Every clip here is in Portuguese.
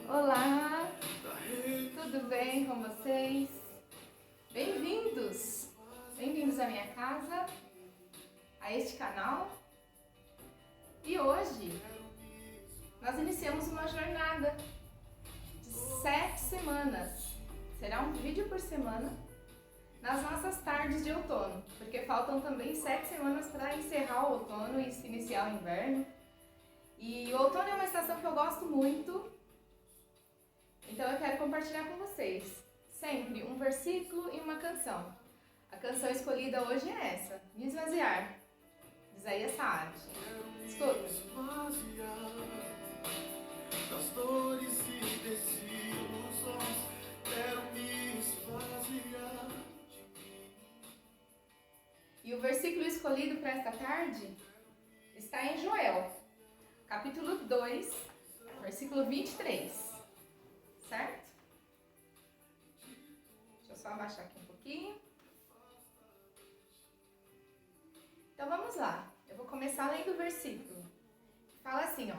Olá, tudo bem com vocês? Bem-vindos! Bem-vindos à minha casa, a este canal. E hoje nós iniciamos uma jornada de 7 semanas. Será um vídeo por semana nas nossas tardes de outono, porque faltam também 7 semanas para encerrar o outono e se iniciar o inverno. E o outono é uma estação que eu gosto muito. Então eu quero compartilhar com vocês sempre um versículo e uma canção. A canção escolhida hoje é essa, Me Esvaziar, de Isaías Saad. Escuta. Das dores e desilusões, quero me esvaziar. E o versículo escolhido para esta tarde está em Joel, capítulo 2, versículo 23. Certo? Deixa eu só abaixar aqui um pouquinho. Então vamos lá. Eu vou começar lendo o versículo. Fala assim,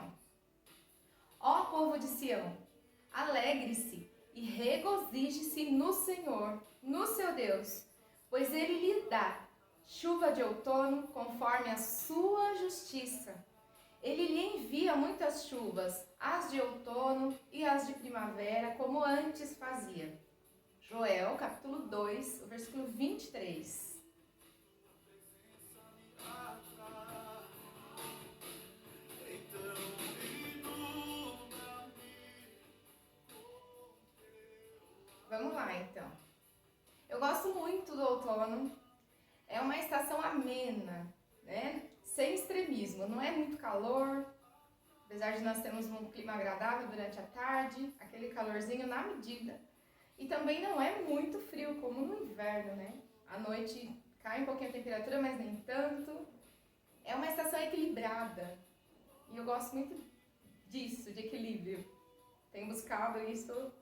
ó povo de Sião, alegre-se e regozije-se no Senhor, no seu Deus, pois Ele lhe dá chuva de outono conforme a sua justiça. Ele lhe envia muitas chuvas, as de outono e as de primavera, como antes fazia. Joel, capítulo 2, o versículo 23. Vamos lá, então. Eu gosto muito do outono. É uma estação amena, né? Sem extremismo, não é muito calor, apesar de nós termos um clima agradável durante a tarde, aquele calorzinho na medida. E também não é muito frio, como no inverno, né? À noite cai um pouquinho a temperatura, mas nem tanto. É uma estação equilibrada. E eu gosto muito disso, de equilíbrio. Tenho buscado isso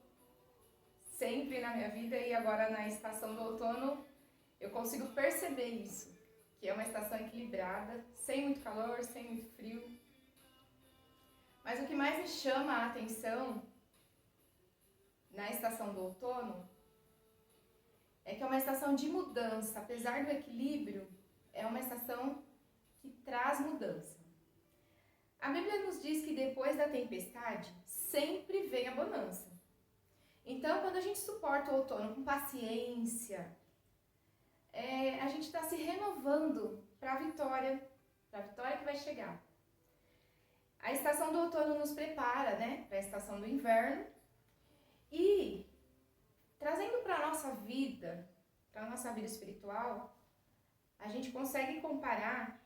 sempre na minha vida e agora na estação do outono eu consigo perceber isso. Que é uma estação equilibrada, sem muito calor, sem muito frio. Mas o que mais me chama a atenção na estação do outono é que é uma estação de mudança. Apesar do equilíbrio, é uma estação que traz mudança. A Bíblia nos diz que depois da tempestade sempre vem a bonança. Então, quando a gente suporta o outono com paciência, a gente está se renovando para a vitória que vai chegar. A estação do outono nos prepara, né, para a estação do inverno e trazendo para a nossa vida espiritual, a gente consegue comparar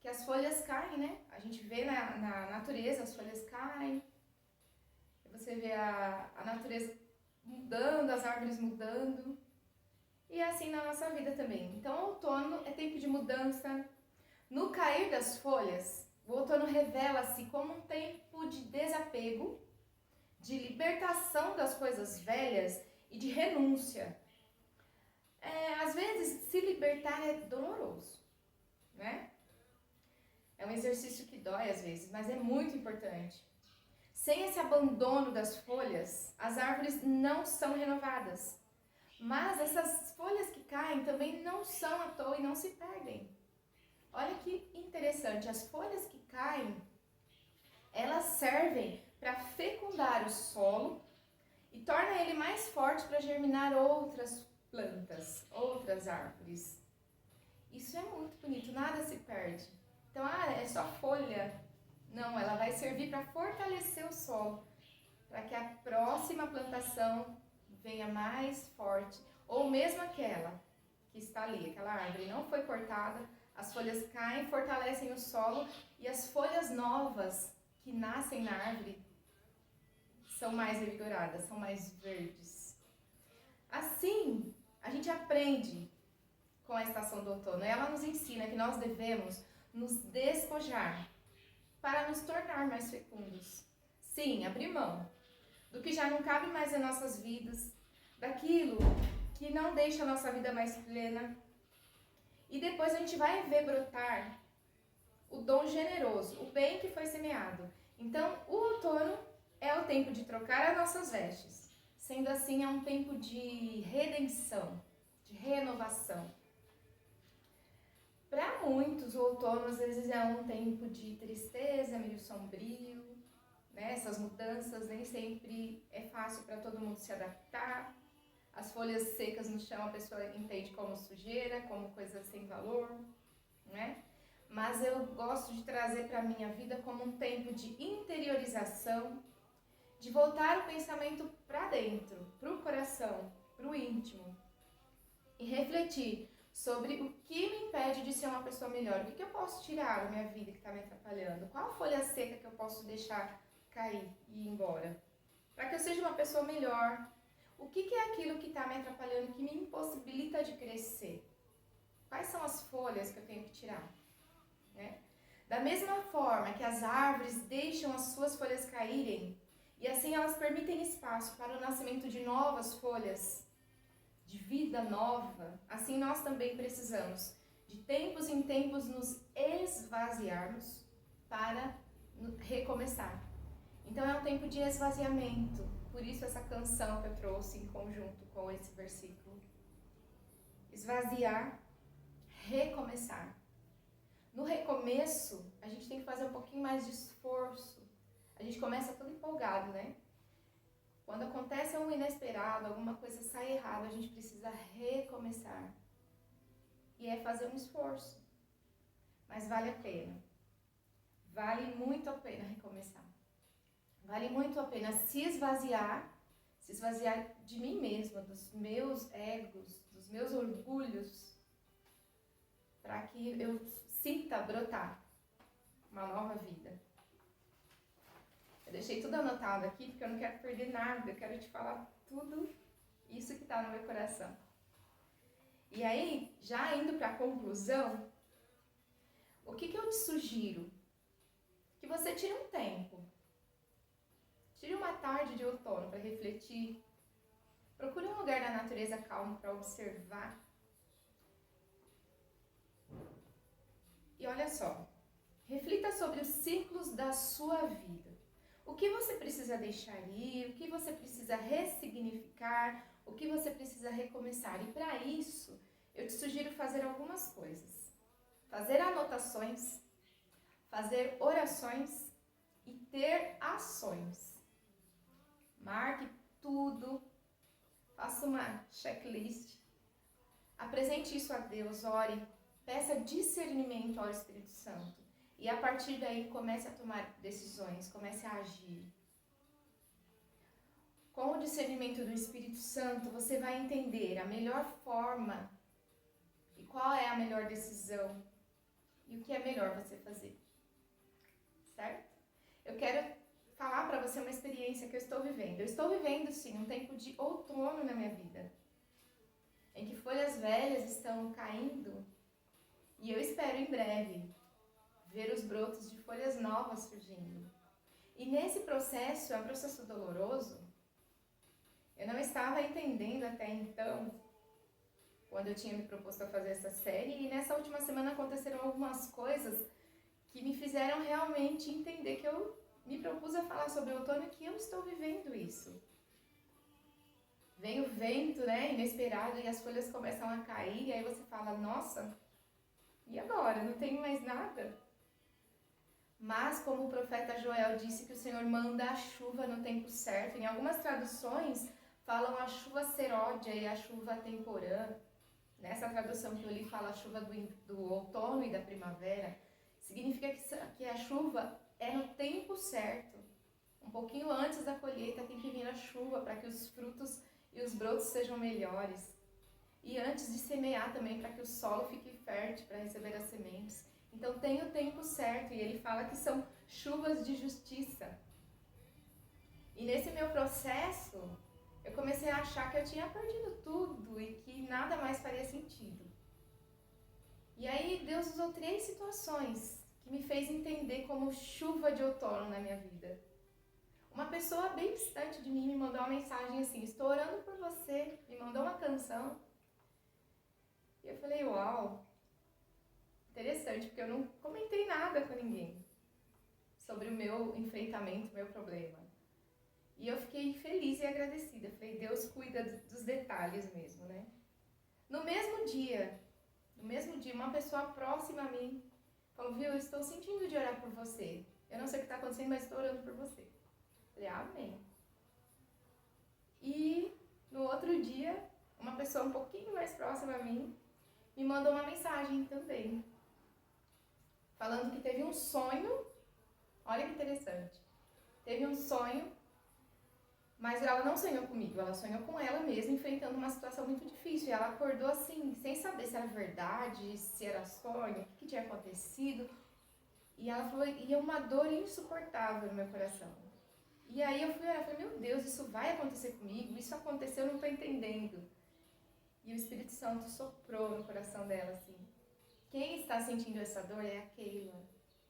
que as folhas caem, né? A gente vê na natureza as folhas caem, você vê a natureza mudando, as árvores mudando. E é assim na nossa vida também. Então, o outono é tempo de mudança. No cair das folhas, o outono revela-se como um tempo de desapego, de libertação das coisas velhas e de renúncia. Às vezes, se libertar é doloroso, né? É um exercício que dói às vezes, mas é muito importante. Sem esse abandono das folhas, as árvores não são renovadas. Mas essas folhas que caem também não são à toa e não se perdem. Olha que interessante, as folhas que caem, elas servem para fecundar o solo e torna ele mais forte para germinar outras plantas, outras árvores. Isso é muito bonito, nada se perde. Então, é só folha. Não, ela vai servir para fortalecer o solo, para que a próxima plantação venha mais forte, ou mesmo aquela que está ali, aquela árvore não foi cortada, as folhas caem, fortalecem o solo e as folhas novas que nascem na árvore são mais revigoradas, são mais verdes. Assim, a gente aprende com a estação do outono. Ela nos ensina que nós devemos nos despojar para nos tornar mais fecundos. Sim, abrir mão do que já não cabe mais em nossas vidas, daquilo que não deixa a nossa vida mais plena. E depois a gente vai ver brotar o dom generoso, o bem que foi semeado. Então, o outono é o tempo de trocar as nossas vestes. Sendo assim, é um tempo de redenção, de renovação. Para muitos, o outono às vezes é um tempo de tristeza, meio sombrio, né? Essas mudanças nem sempre é fácil para todo mundo se adaptar. As folhas secas no chão a pessoa entende como sujeira, como coisa sem valor, né? Mas eu gosto de trazer para a minha vida como um tempo de interiorização, de voltar o pensamento para dentro, para o coração, para o íntimo, e refletir sobre o que me impede de ser uma pessoa melhor, o que eu posso tirar da minha vida que está me atrapalhando, qual a folha seca que eu posso deixar cair e ir embora, para que eu seja uma pessoa melhor. O que é aquilo que está me atrapalhando, que me impossibilita de crescer? Quais são as folhas que eu tenho que tirar? Né? Da mesma forma que as árvores deixam as suas folhas caírem, e assim elas permitem espaço para o nascimento de novas folhas, de vida nova, assim nós também precisamos de tempos em tempos nos esvaziarmos para recomeçar. Então é um tempo de esvaziamento, por isso essa canção que eu trouxe em conjunto com esse versículo. Esvaziar, recomeçar. No recomeço, a gente tem que fazer um pouquinho mais de esforço. A gente começa todo empolgado, né? Quando acontece um inesperado, alguma coisa sai errada, a gente precisa recomeçar. E é fazer um esforço. Mas vale a pena. Vale muito a pena recomeçar. Vale muito a pena se esvaziar de mim mesma, dos meus egos, dos meus orgulhos, para que eu sinta brotar uma nova vida. Eu deixei tudo anotado aqui porque eu não quero perder nada, eu quero te falar tudo isso que está no meu coração. E aí, já indo para a conclusão, o que eu te sugiro? Que você tire um tempo. Tire uma tarde de outono para refletir. Procure um lugar da natureza calmo para observar. E olha só, reflita sobre os ciclos da sua vida. O que você precisa deixar ir, o que você precisa ressignificar, o que você precisa recomeçar. E para isso, eu te sugiro fazer algumas coisas. Fazer anotações, fazer orações e ter ações. Marque tudo, faça uma checklist, apresente isso a Deus, ore, peça discernimento ao Espírito Santo. E a partir daí comece a tomar decisões, comece a agir. Com o discernimento do Espírito Santo, você vai entender a melhor forma e qual é a melhor decisão e o que é melhor você fazer. Certo? Eu quero falar para você uma experiência que eu estou vivendo. Eu estou vivendo, sim, um tempo de outono na minha vida, em que folhas velhas estão caindo e eu espero em breve ver os brotos de folhas novas surgindo. E nesse processo, é um processo doloroso, eu não estava entendendo até então, quando eu tinha me proposto a fazer essa série, e nessa última semana aconteceram algumas coisas que me fizeram realmente entender que eu me propus a falar sobre o outono e que eu estou vivendo isso. Vem o vento, né, inesperado, e as folhas começam a cair, e aí você fala, nossa, e agora? Não tenho mais nada? Mas, como o profeta Joel disse que o Senhor manda a chuva no tempo certo, em algumas traduções falam a chuva seródia e a chuva temporã. Nessa tradução que eu li fala a chuva do outono e da primavera. Significa que a chuva é no tempo certo. Um pouquinho antes da colheita tem que vir a chuva para que os frutos e os brotos sejam melhores. E antes de semear também, para que o solo fique fértil para receber as sementes. Então tem o tempo certo, e ele fala que são chuvas de justiça. E nesse meu processo, eu comecei a achar que eu tinha perdido tudo e que nada mais faria sentido. E aí Deus usou 3 situações que me fez entender como chuva de outono na minha vida. Uma pessoa bem distante de mim me mandou uma mensagem assim, estou orando por você, me mandou uma canção. E eu falei, uau, interessante, porque eu não comentei nada nada com ninguém sobre o meu enfrentamento, o meu problema. E eu fiquei feliz e agradecida. Falei, Deus cuida dos detalhes mesmo, né? No mesmo dia, uma pessoa próxima a mim falou, viu, eu estou sentindo de orar por você. Eu não sei o que está acontecendo, mas estou orando por você. Falei, amém. E no outro dia, uma pessoa um pouquinho mais próxima a mim me mandou uma mensagem também, falando que teve um sonho, olha que interessante, teve um sonho, mas ela não sonhou comigo, ela sonhou com ela mesma, enfrentando uma situação muito difícil, e ela acordou assim, sem saber se era verdade, se era sonho, o que tinha acontecido, e ela falou, e uma dor insuportável no meu coração. E aí eu fui orar, falei, meu Deus, isso vai acontecer comigo? Isso aconteceu, eu não estou entendendo. E o Espírito Santo soprou no coração dela assim, quem está sentindo essa dor é a Keila.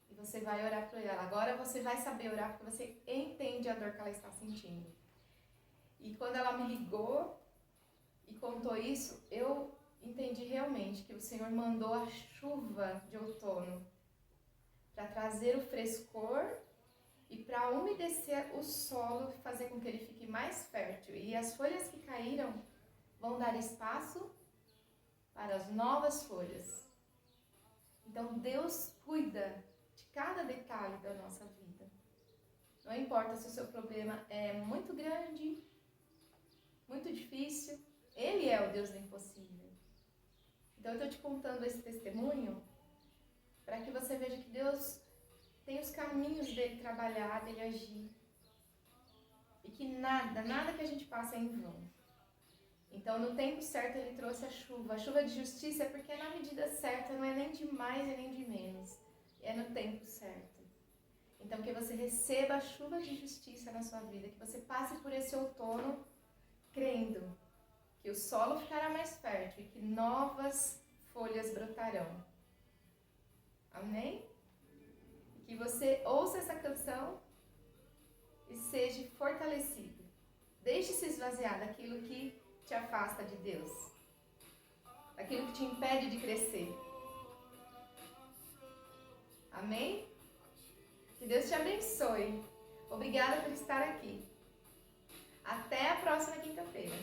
E você vai orar por ela. Agora você vai saber orar porque você entende a dor que ela está sentindo. E quando ela me ligou e contou isso, eu entendi realmente que o Senhor mandou a chuva de outono para trazer o frescor e para umedecer o solo, fazer com que ele fique mais fértil. E as folhas que caíram vão dar espaço para as novas folhas. Então Deus cuida de cada detalhe da nossa vida. Não importa se o seu problema é muito grande, muito difícil, Ele é o Deus do impossível. Então eu estou te contando esse testemunho para que você veja que Deus tem os caminhos dele trabalhar, dele agir. E que nada que a gente passa é em vão. Então, no tempo certo, ele trouxe a chuva. A chuva de justiça é porque é na medida certa, não é nem de mais e nem de menos. É no tempo certo. Então, que você receba a chuva de justiça na sua vida. Que você passe por esse outono crendo que o solo ficará mais fértil e que novas folhas brotarão. Amém? E que você ouça essa canção e seja fortalecido. Deixe-se esvaziar daquilo que te afasta de Deus, aquilo que te impede de crescer. Amém? Que Deus te abençoe. Obrigada por estar aqui. Até a próxima quinta-feira.